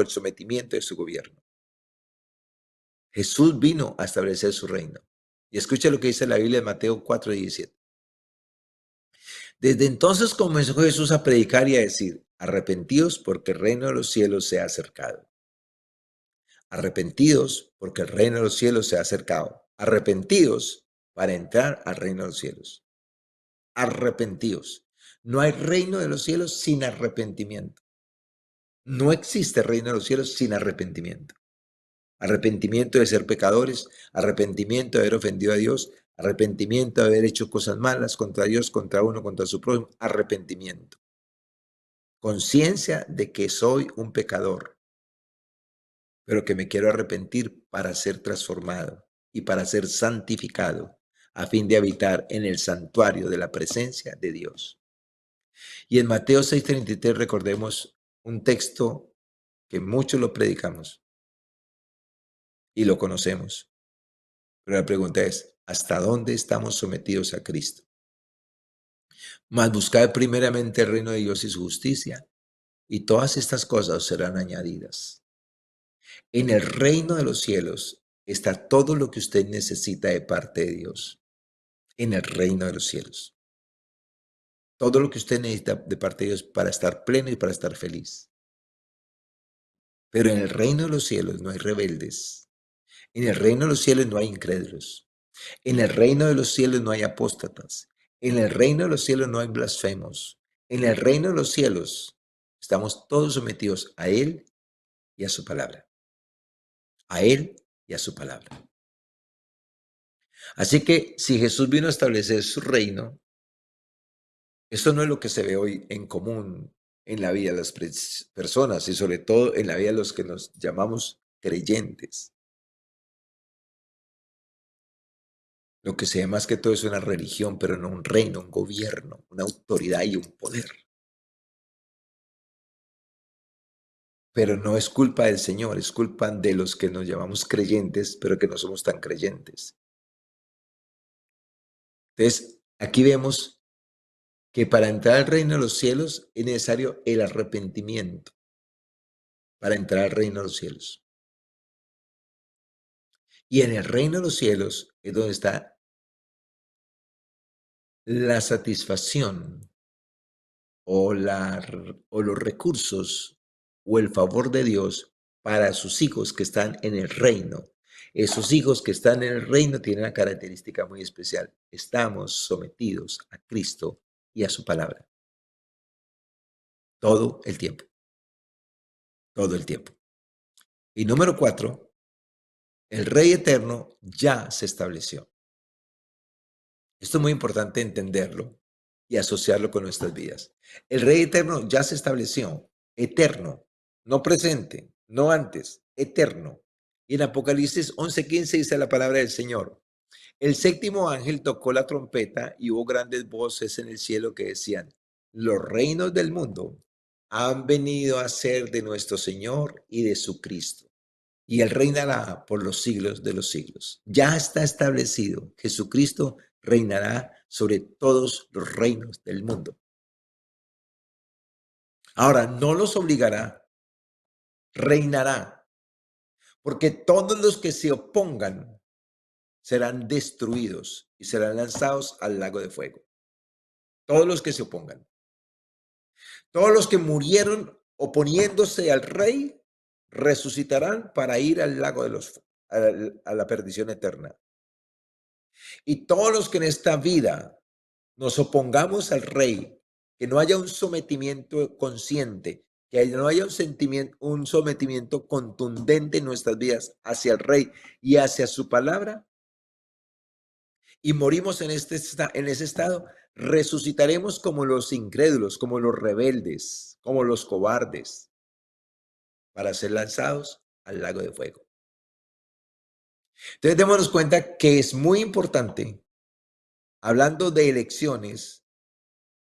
el sometimiento de su gobierno. Jesús vino a establecer su reino. Y escucha lo que dice la Biblia de Mateo 4:17. Desde entonces comenzó Jesús a predicar y a decir, arrepentíos porque el reino de los cielos se ha acercado. Arrepentidos porque el reino de los cielos se ha acercado. Arrepentidos para entrar al reino de los cielos. Arrepentidos. No hay reino de los cielos sin arrepentimiento. No existe reino de los cielos sin arrepentimiento. Arrepentimiento de ser pecadores, arrepentimiento de haber ofendido a Dios, arrepentimiento de haber hecho cosas malas contra Dios, contra uno, contra su prójimo, arrepentimiento. Conciencia de que soy un pecador, pero que me quiero arrepentir para ser transformado y para ser santificado, a fin de habitar en el santuario de la presencia de Dios. Y en Mateo 6:33 recordemos un texto que muchos lo predicamos y lo conocemos. Pero la pregunta es, ¿hasta dónde estamos sometidos a Cristo? Mas buscad primeramente el reino de Dios y su justicia, y todas estas cosas os serán añadidas. En el reino de los cielos está todo lo que usted necesita de parte de Dios. En el reino de los cielos. Todo lo que usted necesita de parte de Dios para estar pleno y para estar feliz. Pero en el reino de los cielos no hay rebeldes. En el reino de los cielos no hay incrédulos. En el reino de los cielos no hay apóstatas. En el reino de los cielos no hay blasfemos. En el reino de los cielos estamos todos sometidos a Él y a su palabra. A Él y a su palabra. Así que si Jesús vino a establecer su reino, esto no es lo que se ve hoy en común en la vida de las personas y sobre todo en la vida de los que nos llamamos creyentes. Lo que se ve más que todo es una religión, pero no un reino, un gobierno, una autoridad y un poder. Pero no es culpa del Señor, es culpa de los que nos llamamos creyentes, pero que no somos tan creyentes. Entonces, aquí vemos que para entrar al reino de los cielos es necesario el arrepentimiento para entrar al reino de los cielos. Y en el reino de los cielos es donde está la satisfacción o los recursos o el favor de Dios para sus hijos que están en el reino. Esos hijos que están en el reino tienen una característica muy especial. Estamos sometidos a Cristo y a su palabra. Todo el tiempo. Todo el tiempo. Y número 4, el Rey eterno ya se estableció. Esto es muy importante entenderlo y asociarlo con nuestras vidas. El Rey eterno ya se estableció, eterno, no presente, no antes, eterno. Y en Apocalipsis 11:15 dice la palabra del Señor. El séptimo ángel tocó la trompeta y hubo grandes voces en el cielo que decían, los reinos del mundo han venido a ser de nuestro Señor y de su Cristo. Y él reinará por los siglos de los siglos. Ya está establecido. Jesucristo reinará sobre todos los reinos del mundo. Ahora, no los obligará, reinará, porque todos los que se opongan serán destruidos y serán lanzados al lago de fuego. Todos los que se opongan. Todos los que murieron oponiéndose al rey resucitarán para ir al lago de a la perdición eterna. Y todos los que en esta vida nos opongamos al rey, que no haya un sometimiento consciente, que no haya un sometimiento contundente en nuestras vidas hacia el rey y hacia su palabra, y morimos en ese estado, resucitaremos como los incrédulos, como los rebeldes, como los cobardes, para ser lanzados al lago de fuego. Entonces, démonos cuenta que es muy importante, hablando de elecciones,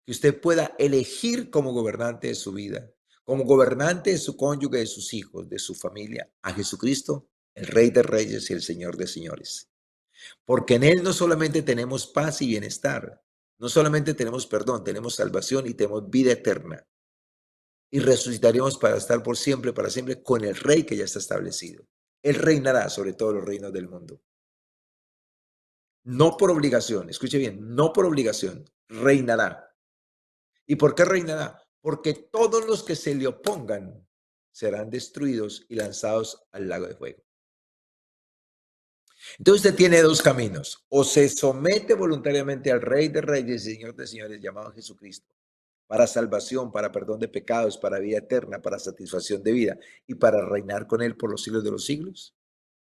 que usted pueda elegir como gobernante de su vida, como gobernante de su cónyuge, de sus hijos, de su familia, a Jesucristo, el Rey de Reyes y el Señor de Señores. Porque en Él no solamente tenemos paz y bienestar, no solamente tenemos perdón, tenemos salvación y tenemos vida eterna. Y resucitaremos para estar por siempre, para siempre, con el Rey que ya está establecido. Él reinará sobre todos los reinos del mundo. No por obligación, escuche bien, no por obligación, reinará. ¿Y por qué reinará? Porque todos los que se le opongan serán destruidos y lanzados al lago de fuego. Entonces usted tiene dos caminos: o se somete voluntariamente al Rey de Reyes y Señor de Señores llamado Jesucristo, para salvación, para perdón de pecados, para vida eterna, para satisfacción de vida y para reinar con Él por los siglos de los siglos,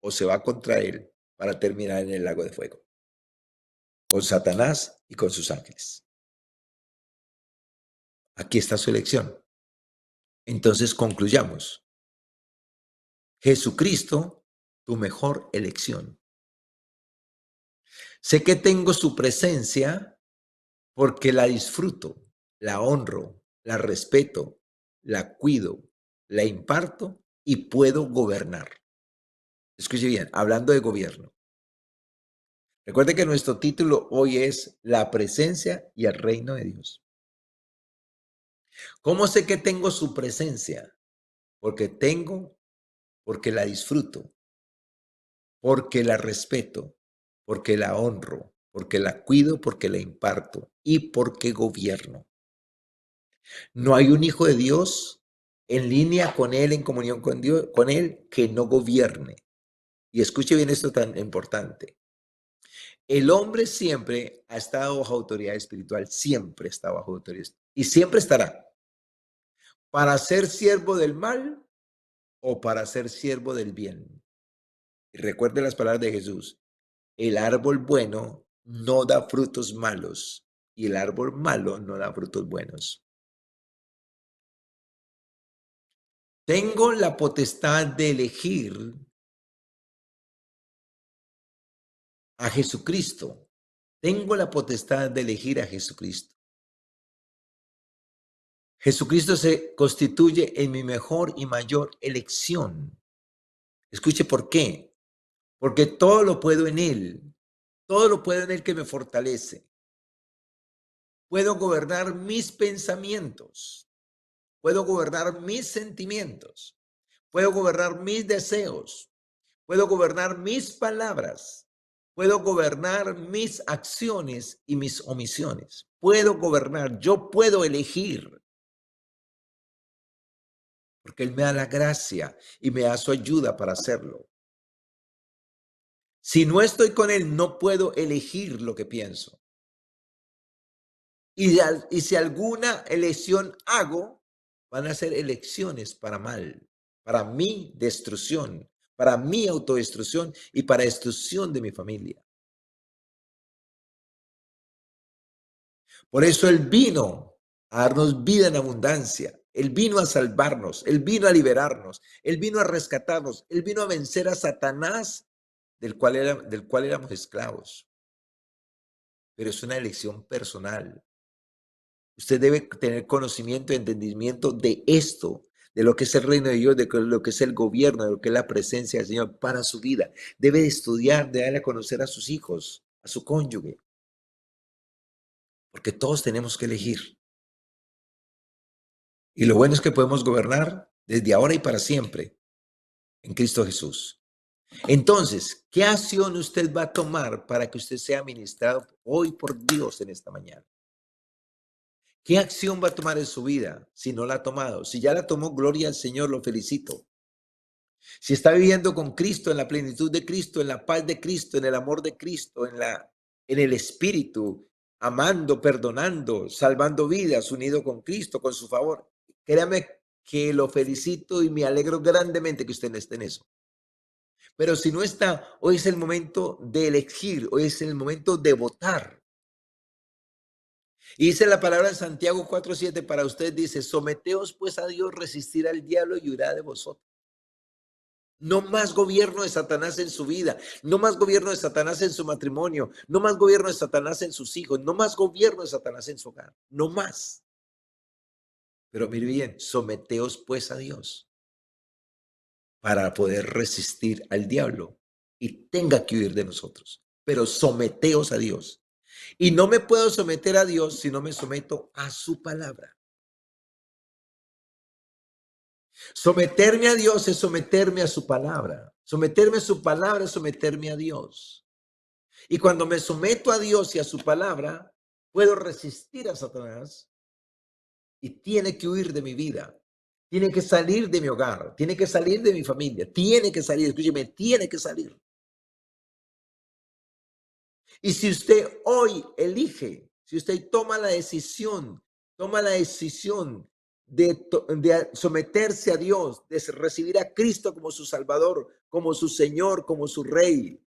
o se va contra Él para terminar en el lago de fuego, con Satanás y con sus ángeles. Aquí está su elección. Entonces concluyamos. Jesucristo, tu mejor elección. Sé que tengo su presencia porque la disfruto, la honro, la respeto, la cuido, la imparto y puedo gobernar. Escuche bien, hablando de gobierno. Recuerde que nuestro título hoy es La presencia y el reino de Dios. ¿Cómo sé que tengo su presencia? Porque la disfruto, porque la respeto, porque la honro, porque la cuido, porque la imparto y porque gobierno. No hay un hijo de Dios en línea con Él, en comunión con Dios, con Él, que no gobierne. Y escuche bien esto tan importante. El hombre siempre ha estado bajo autoridad espiritual, siempre está bajo autoridad y siempre estará para ser siervo del mal o para ser siervo del bien. Y recuerde las palabras de Jesús: el árbol bueno no da frutos malos y el árbol malo no da frutos buenos. Tengo la potestad de elegir a Jesucristo. Tengo la potestad de elegir a Jesucristo. Jesucristo se constituye en mi mejor y mayor elección. Escuche por qué. Porque todo lo puedo en Él. Todo lo puedo en Él que me fortalece. Puedo gobernar mis pensamientos. Puedo gobernar mis sentimientos. Puedo gobernar mis deseos. Puedo gobernar mis palabras. Puedo gobernar mis acciones y mis omisiones. Puedo gobernar. Yo puedo elegir. Porque Él me da la gracia y me da su ayuda para hacerlo. Si no estoy con Él, no puedo elegir lo que pienso. Y si alguna elección hago, van a ser elecciones para mal, para mi destrucción, para mi autodestrucción y para destrucción de mi familia. Por eso Él vino a darnos vida en abundancia. Él vino a salvarnos, Él vino a liberarnos, Él vino a rescatarnos, Él vino a vencer a Satanás, del cual éramos esclavos. Pero es una elección personal. Usted debe tener conocimiento y entendimiento de esto, de lo que es el reino de Dios, de lo que es el gobierno, de lo que es la presencia del Señor para su vida. Debe de estudiar, de darle a conocer a sus hijos, a su cónyuge, porque todos tenemos que elegir. Y lo bueno es que podemos gobernar desde ahora y para siempre en Cristo Jesús. Entonces, ¿qué acción usted va a tomar para que usted sea ministrado hoy por Dios en esta mañana? ¿Qué acción va a tomar en su vida si no la ha tomado? Si ya la tomó, gloria al Señor, lo felicito. Si está viviendo con Cristo, en la plenitud de Cristo, en la paz de Cristo, en el amor de Cristo, en el Espíritu, amando, perdonando, salvando vidas, unido con Cristo, con su favor, créame que lo felicito y me alegro grandemente que usted esté en eso. Pero si no está, hoy es el momento de elegir, hoy es el momento de votar. Y dice la palabra de Santiago 4:7 para usted, dice: someteos pues a Dios, resistir al diablo y huirá de vosotros. No más gobierno de Satanás en su vida, no más gobierno de Satanás en su matrimonio, no más gobierno de Satanás en sus hijos, no más gobierno de Satanás en su hogar, no más. Pero mire bien, someteos pues a Dios para poder resistir al diablo y tenga que huir de nosotros. Pero someteos a Dios. Y no me puedo someter a Dios si no me someto a su palabra. Someterme a Dios es someterme a su palabra. Someterme a su palabra es someterme a Dios. Y cuando me someto a Dios y a su palabra, puedo resistir a Satanás y tiene que huir de mi vida. tiene que salir de mi hogar, tiene que salir de mi familia, tiene que salir, escúcheme, tiene que salir. Y si usted hoy elige, si usted toma la decisión de someterse a Dios, de recibir a Cristo como su Salvador, como su Señor, como su Rey,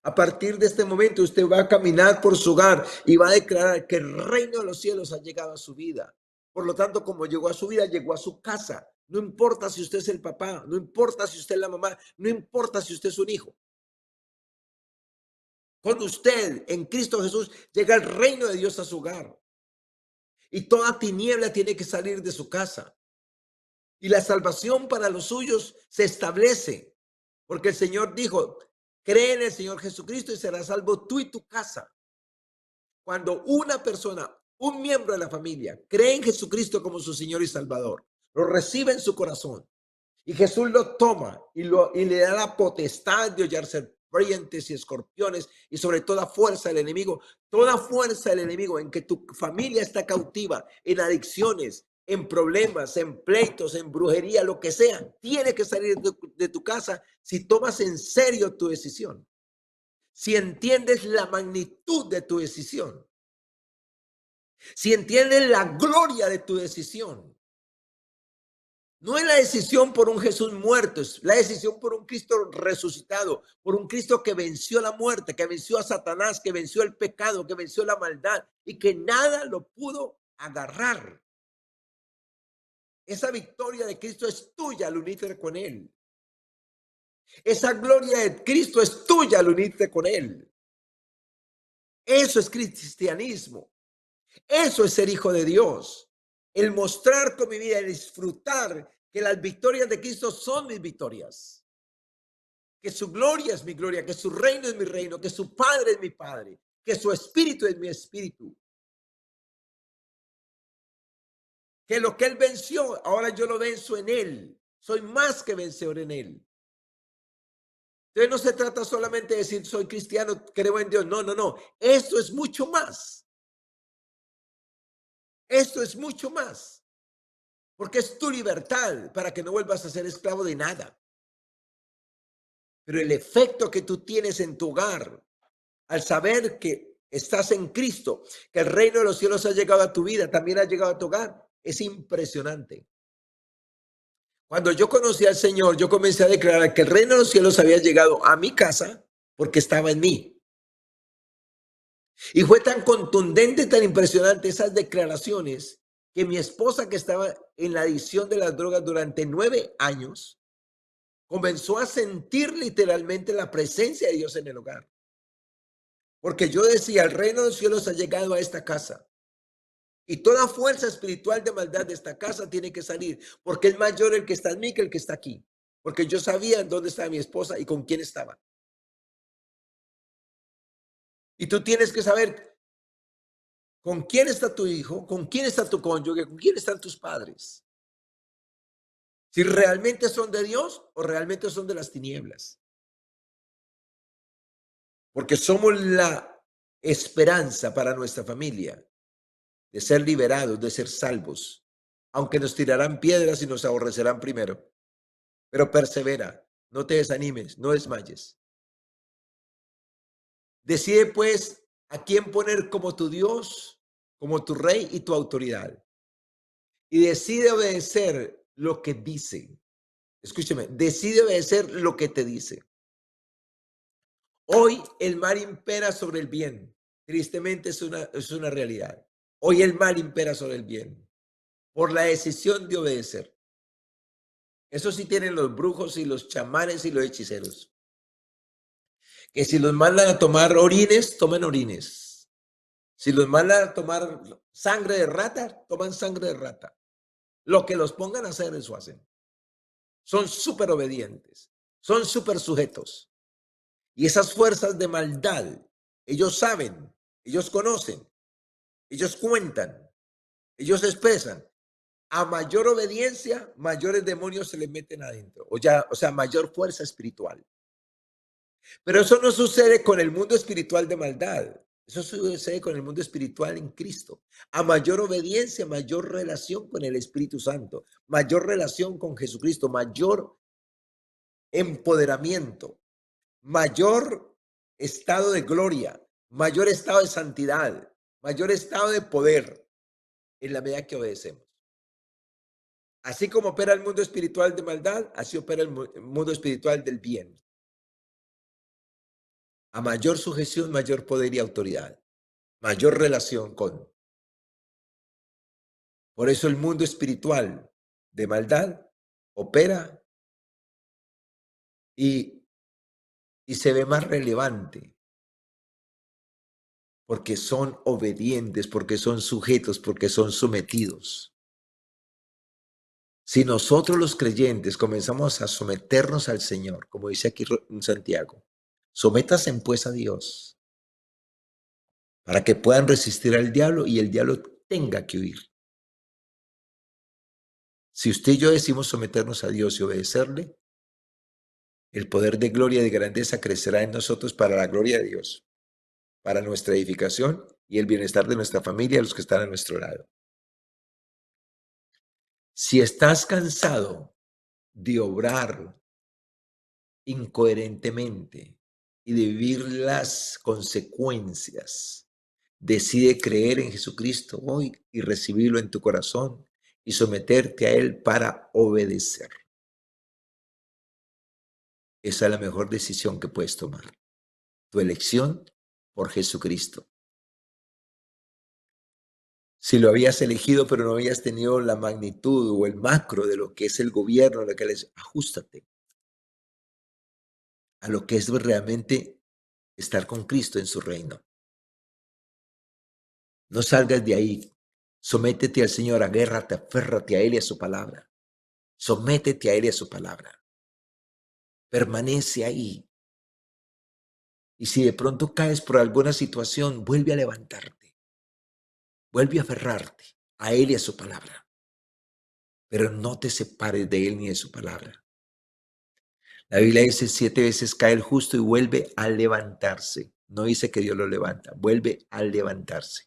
a partir de este momento usted va a caminar por su hogar y va a declarar que el reino de los cielos ha llegado a su vida. Por lo tanto, como llegó a su vida, llegó a su casa. No importa si usted es el papá, no importa si usted es la mamá, no importa si usted es un hijo. Con usted, en Cristo Jesús, llega el reino de Dios a su hogar. Y toda tiniebla tiene que salir de su casa. Y la salvación para los suyos se establece. Porque el Señor dijo, cree en el Señor Jesucristo y serás salvo tú y tu casa. Cuando una persona, un miembro de la familia, cree en Jesucristo como su Señor y Salvador, lo recibe en su corazón y Jesús lo toma y le da la potestad de hollar serpientes y escorpiones y sobre toda fuerza del enemigo, toda fuerza del enemigo en que tu familia está cautiva, en adicciones, en problemas, en pleitos, en brujería, lo que sea, tiene que salir de tu casa si tomas en serio tu decisión. Si entiendes la magnitud de tu decisión, si entiendes la gloria de tu decisión, no es la decisión por un Jesús muerto, es la decisión por un Cristo resucitado, por un Cristo que venció la muerte, que venció a Satanás, que venció el pecado, que venció la maldad y que nada lo pudo agarrar. Esa victoria de Cristo es tuya al unirte con Él. Esa gloria de Cristo es tuya al unirte con Él. Eso es cristianismo. Eso es ser hijo de Dios. El mostrar con mi vida, el disfrutar que las victorias de Cristo son mis victorias. Que su gloria es mi gloria, que su reino es mi reino, que su Padre es mi Padre, que su espíritu es mi espíritu. Que lo que Él venció, ahora yo lo venzo en Él. Soy más que vencedor en Él. Entonces no se trata solamente de decir soy cristiano, creo en Dios. No, no, no. Esto es mucho más. Esto es mucho más. Porque es tu libertad para que no vuelvas a ser esclavo de nada. Pero el efecto que tú tienes en tu hogar, al saber que estás en Cristo, que el reino de los cielos ha llegado a tu vida, también ha llegado a tu hogar, es impresionante. Cuando yo conocí al Señor, yo comencé a declarar que el reino de los cielos había llegado a mi casa porque estaba en mí. Y fue tan contundente, tan impresionante esas declaraciones que mi esposa, que estaba en la adicción de las drogas durante 9 años, comenzó a sentir literalmente la presencia de Dios en el hogar. Porque yo decía, el reino de los cielos ha llegado a esta casa. Y toda fuerza espiritual de maldad de esta casa tiene que salir, porque es mayor el que está en mí que el que está aquí. Porque yo sabía en dónde estaba mi esposa y con quién estaba. Y tú tienes que saber con quién está tu hijo, con quién está tu cónyuge, con quién están tus padres. Si realmente son de Dios o realmente son de las tinieblas. Porque somos la esperanza para nuestra familia de ser liberados, de ser salvos. Aunque nos tirarán piedras y nos aborrecerán primero. Pero persevera, no te desanimes, no desmayes. Decide pues a quién poner como tu Dios, como tu rey y tu autoridad. Y decide obedecer lo que dice. Escúcheme, decide obedecer lo que te dice. Hoy el mal impera sobre el bien. Tristemente es una realidad. Hoy el mal impera sobre el bien. Por la decisión de obedecer. Eso sí tienen los brujos y los chamanes y los hechiceros. Que si los mandan a tomar orines, tomen orines. Si los mandan a tomar sangre de rata, toman sangre de rata. Lo que los pongan a hacer, eso hacen. Son súper obedientes. Son súper sujetos. Y esas fuerzas de maldad, ellos saben, ellos conocen, ellos cuentan, ellos expresan. A mayor obediencia, mayores demonios se les meten adentro. O sea, mayor fuerza espiritual. Pero eso no sucede con el mundo espiritual de maldad. Eso sucede con el mundo espiritual en Cristo. A mayor obediencia, mayor relación con el Espíritu Santo, mayor relación con Jesucristo, mayor empoderamiento, mayor estado de gloria, mayor estado de santidad, mayor estado de poder en la medida que obedecemos. Así como opera el mundo espiritual de maldad, así opera el mundo espiritual del bien. A mayor sujeción, mayor poder y autoridad, mayor relación con. Por eso el mundo espiritual de maldad opera y, y se ve más relevante porque son obedientes, porque son sujetos, porque son sometidos. Si nosotros los creyentes comenzamos a someternos al Señor, como dice aquí en Santiago, sométanse pues a Dios para que puedan resistir al diablo y el diablo tenga que huir. Si usted y yo decimos someternos a Dios y obedecerle, el poder de gloria y de grandeza crecerá en nosotros para la gloria de Dios, para nuestra edificación y el bienestar de nuestra familia y los que están a nuestro lado. Si estás cansado de obrar incoherentemente y de vivir las consecuencias, decide creer en Jesucristo hoy y recibirlo en tu corazón y someterte a Él para obedecer. Esa es la mejor decisión que puedes tomar. Tu elección por Jesucristo. Si lo habías elegido, pero no habías tenido la magnitud o el macro de lo que es el gobierno, lo que les ajustate a lo que es realmente estar con Cristo en su reino. No salgas de ahí. Sométete al Señor, agérrate, aférrate a Él y a su palabra. Sométete a Él y a su palabra. Permanece ahí. Y si de pronto caes por alguna situación, vuelve a levantarte. Vuelve a aferrarte a Él y a su palabra. Pero no te separes de Él ni de su palabra. La Biblia dice 7 veces cae el justo y vuelve a levantarse. No dice que Dios lo levanta, vuelve a levantarse.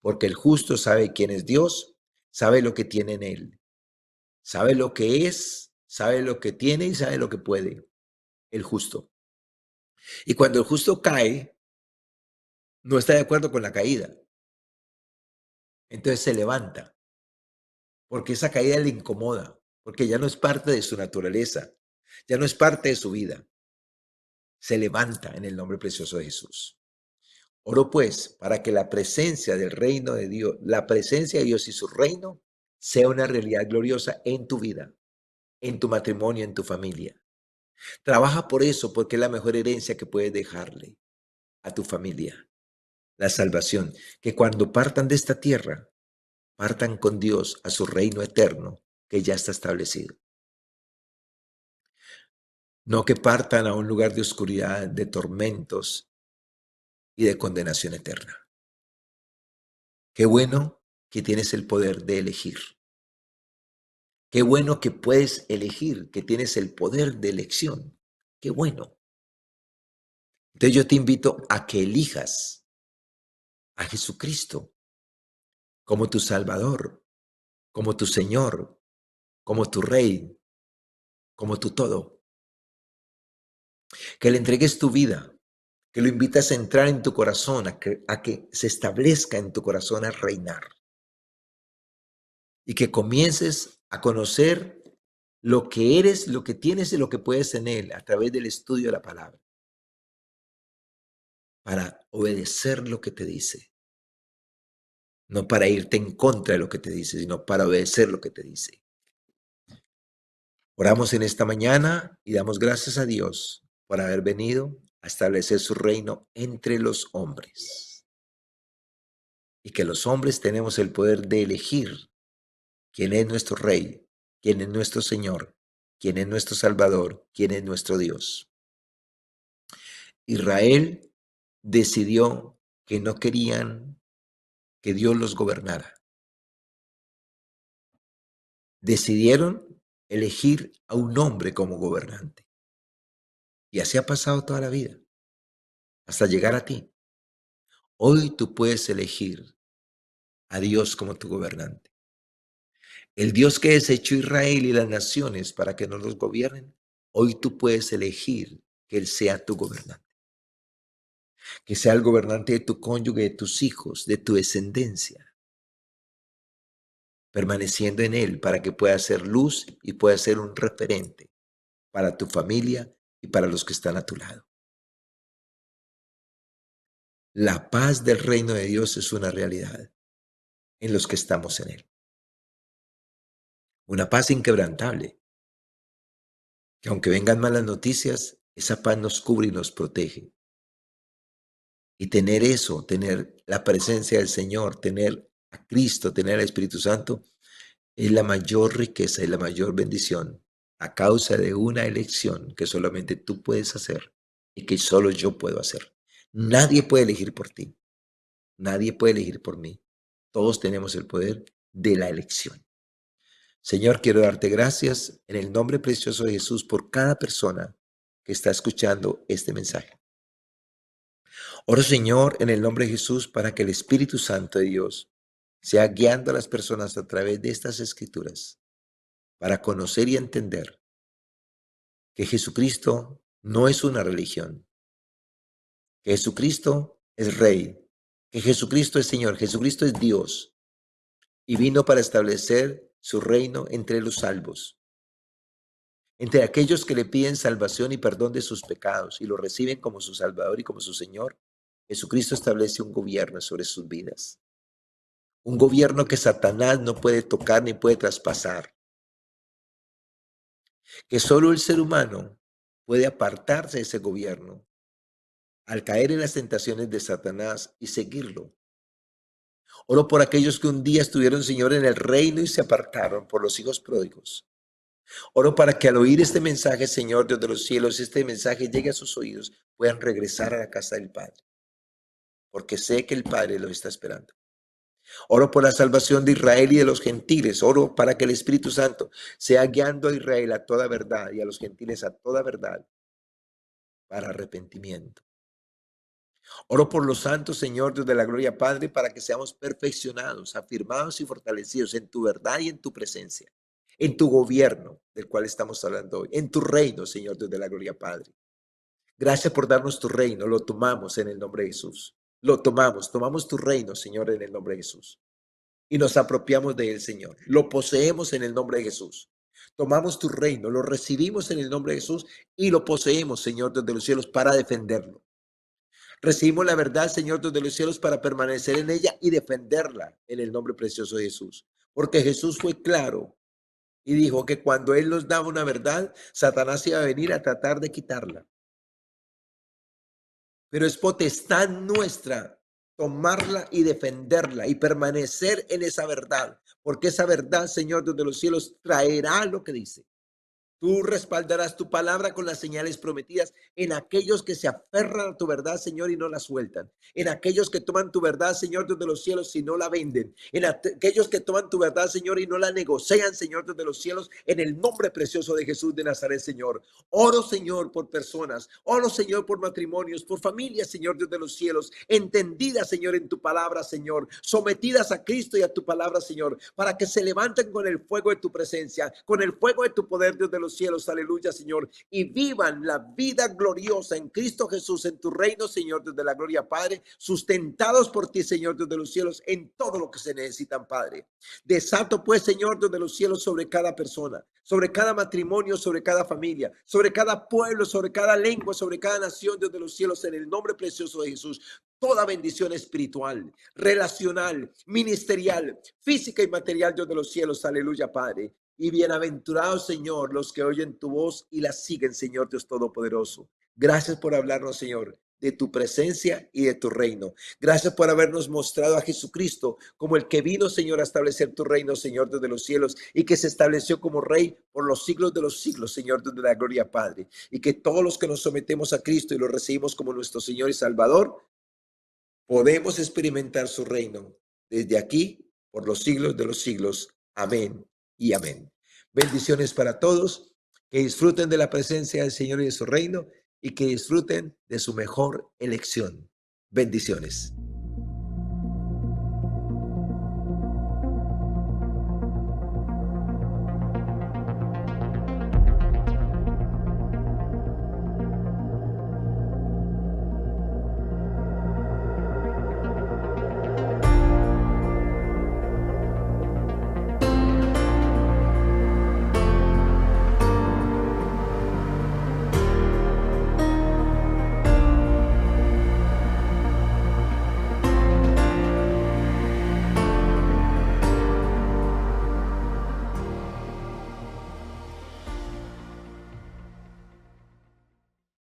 Porque el justo sabe quién es Dios, sabe lo que tiene en Él, sabe lo que es, sabe lo que tiene y sabe lo que puede. El justo. Y cuando el justo cae, no está de acuerdo con la caída. Entonces se levanta, porque esa caída le incomoda, porque ya no es parte de su naturaleza, ya no es parte de su vida. Se levanta en el nombre precioso de Jesús. Oro pues para que la presencia del reino de Dios, la presencia de Dios y su reino sea una realidad gloriosa en tu vida, en tu matrimonio, en tu familia. Trabaja por eso, porque es la mejor herencia que puedes dejarle a tu familia. La salvación, que cuando partan de esta tierra, partan con Dios a su reino eterno que ya está establecido. No que partan a un lugar de oscuridad, de tormentos y de condenación eterna. Qué bueno que tienes el poder de elegir. Qué bueno que puedes elegir, que tienes el poder de elección. Qué bueno. Entonces yo te invito a que elijas a Jesucristo como tu Salvador, como tu Señor, como tu Rey, como tu todo. Que le entregues tu vida, que lo invitas a entrar en tu corazón, a que se establezca en tu corazón a reinar. Y que comiences a conocer lo que eres, lo que tienes y lo que puedes en Él a través del estudio de la palabra. Para obedecer lo que te dice. No para irte en contra de lo que te dice, sino para obedecer lo que te dice. Oramos en esta mañana y damos gracias a Dios por haber venido a establecer su reino entre los hombres. Y que los hombres tenemos el poder de elegir quién es nuestro Rey, quién es nuestro Señor, quién es nuestro Salvador, quién es nuestro Dios. Israel decidió que no querían que Dios los gobernara. Decidieron elegir a un hombre como gobernante. Y así ha pasado toda la vida, hasta llegar a ti. Hoy tú puedes elegir a Dios como tu gobernante. El Dios que desechó Israel y las naciones para que no los gobiernen, hoy tú puedes elegir que Él sea tu gobernante. Que sea el gobernante de tu cónyuge, de tus hijos, de tu descendencia, permaneciendo en Él para que pueda ser luz y pueda ser un referente para tu familia y para los que están a tu lado. La paz del reino de Dios es una realidad en los que estamos en Él. Una paz inquebrantable, que aunque vengan malas noticias, esa paz nos cubre y nos protege. Y tener eso, tener la presencia del Señor, tener a Cristo, tener al Espíritu Santo, es la mayor riqueza y la mayor bendición a causa de una elección que solamente tú puedes hacer y que solo yo puedo hacer. Nadie puede elegir por ti, nadie puede elegir por mí. Todos tenemos el poder de la elección. Señor, quiero darte gracias en el nombre precioso de Jesús por cada persona que está escuchando este mensaje. Oro, Señor, en el nombre de Jesús para que el Espíritu Santo de Dios sea guiando a las personas a través de estas escrituras para conocer y entender que Jesucristo no es una religión, que Jesucristo es Rey, que Jesucristo es Señor, Jesucristo es Dios y vino para establecer su reino entre los salvos, entre aquellos que le piden salvación y perdón de sus pecados y lo reciben como su Salvador y como su Señor. Jesucristo establece un gobierno sobre sus vidas, un gobierno que Satanás no puede tocar ni puede traspasar, que solo el ser humano puede apartarse de ese gobierno al caer en las tentaciones de Satanás y seguirlo. Oro por aquellos que un día estuvieron, Señor, en el reino y se apartaron por los hijos pródigos. Oro para que al oír este mensaje, Señor, Dios de los cielos, este mensaje llegue a sus oídos, puedan regresar a la casa del Padre, porque sé que el Padre los está esperando. Oro por la salvación de Israel y de los gentiles. Oro para que el Espíritu Santo sea guiando a Israel a toda verdad y a los gentiles a toda verdad para arrepentimiento. Oro por los santos, Señor, Dios de la gloria, Padre, para que seamos perfeccionados, afirmados y fortalecidos en tu verdad y en tu presencia, en tu gobierno, del cual estamos hablando hoy, en tu reino, Señor, Dios de la gloria, Padre. Gracias por darnos tu reino, lo tomamos en el nombre de Jesús. Lo tomamos tu reino, Señor, en el nombre de Jesús. Y nos apropiamos de él, Señor. Lo poseemos en el nombre de Jesús. Tomamos tu reino, lo recibimos en el nombre de Jesús y lo poseemos, Señor, desde los cielos para defenderlo. Recibimos la verdad, Señor, desde los cielos para permanecer en ella y defenderla en el nombre precioso de Jesús. Porque Jesús fue claro y dijo que cuando Él nos daba una verdad, Satanás iba a venir a tratar de quitarla. Pero es potestad nuestra tomarla y defenderla y permanecer en esa verdad. Porque esa verdad, Señor, desde los cielos traerá lo que dice. Tú respaldarás tu palabra con las señales prometidas en aquellos que se aferran a tu verdad, Señor, y no la sueltan. En aquellos que toman tu verdad, Señor, desde los cielos y no la venden. En aquellos que toman tu verdad, Señor, y no la negocian, Señor, desde los cielos, en el nombre precioso de Jesús de Nazaret, Señor. Oro, Señor, por personas. Oro, Señor, por matrimonios, por familias, Señor, desde los cielos. Entendidas, Señor, en tu palabra, Señor. Sometidas a Cristo y a tu palabra, Señor. Para que se levanten con el fuego de tu presencia, con el fuego de tu poder, Dios de los cielos, aleluya, Señor, y vivan la vida gloriosa en Cristo Jesús, en tu reino, Señor, desde la gloria, Padre, sustentados por ti, Señor, desde los cielos, en todo lo que se necesitan, Padre. Desato, pues, Señor, desde los cielos sobre cada persona, sobre cada matrimonio, sobre cada familia, sobre cada pueblo, sobre cada lengua, sobre cada nación, desde los cielos, en el nombre precioso de Jesús. Toda bendición espiritual, relacional, ministerial, física y material, Dios de los cielos, aleluya, Padre. Y bienaventurados, Señor, los que oyen tu voz y la siguen, Señor Dios Todopoderoso. Gracias por hablarnos, Señor, de tu presencia y de tu reino. Gracias por habernos mostrado a Jesucristo como el que vino, Señor, a establecer tu reino, Señor, desde los cielos, y que se estableció como Rey por los siglos de los siglos, Señor, desde la gloria, Padre. Y que todos los que nos sometemos a Cristo y lo recibimos como nuestro Señor y Salvador, podemos experimentar su reino desde aquí por los siglos de los siglos. Amén y amén. Bendiciones para todos, que disfruten de la presencia del Señor y de su reino y que disfruten de su mejor elección. Bendiciones.